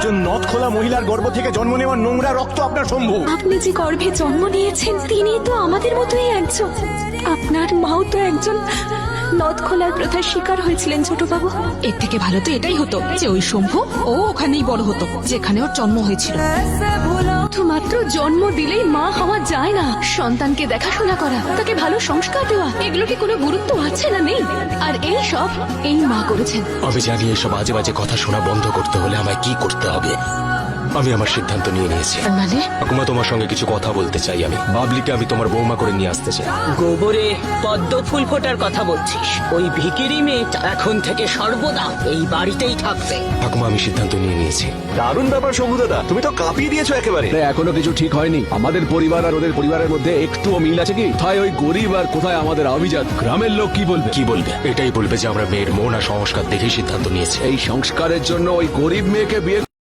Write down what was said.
একজন নথ খোলা মহিলার গর্ভ থেকে জন্ম নেওয়া নোংরা রক্ত আপনার শম্ভু। আপনি যে গর্ভে জন্ম নিয়েছেন তিনি তো আমাদের মতোই একজন। আপনার মাও তো একজন নথ খোলার প্রথার শিকার হয়েছিলেন ছোটবাবু। এর থেকে ভালো তো এটাই হতো যে ওই শম্ভু ও ওখানেই বড় হতো যেখানে ওর জন্ম হয়েছিল। মাত্র জন্ম দিলেই মা হওয়া যায় না। সন্তানকে দেখাশোনা করা, তাকে ভালো সংস্কার দেওয়া, এগুলো কি কোনো গুরুত্ব আছে না নেই? আর এই সব এই মা করেছেন। আমি জানি এসব আজে বাজে কথা শোনা বন্ধ করতে হলে আমায় কি করতে হবে। আমি আমার সিদ্ধান্ত নিয়ে নিয়েছি। মানে ঠাকুমা, তোমার সঙ্গে কিছু কথা বলতে চাই। আমি বাবলিকে আমি তোমার বৌমা করে নিয়ে আসতে চাই। গোবরে পদ্ম ফুল ফোটার কথা বলছিস? ওই ভিকিরি মেয়েটা এখন থেকে সর্বদা এই বাড়িতেই থাকবে। ঠাকুমা, আমি সিদ্ধান্ত নিয়ে নিয়েছি। দারুণ ব্যাপার শম্ভু দাদা, তুমি তো কাঁপিয়ে দিয়েছো একেবারে। এখনো কিছু ঠিক হয়নি। আমাদের পরিবার আর ওদের পরিবারের মধ্যে একটুও মিল আছে কি? কোথায় ওই গরিব আর কোথায় আমাদের অভিজাত? গ্রামের লোক কি বলবে? কি বলবে? এটাই বলবে যে আমরা মেয়ের মন আর সংস্কার দেখেই সিদ্ধান্ত নিয়েছি। এই সংস্কারের জন্য ওই গরিব মেয়েকে বিয়ে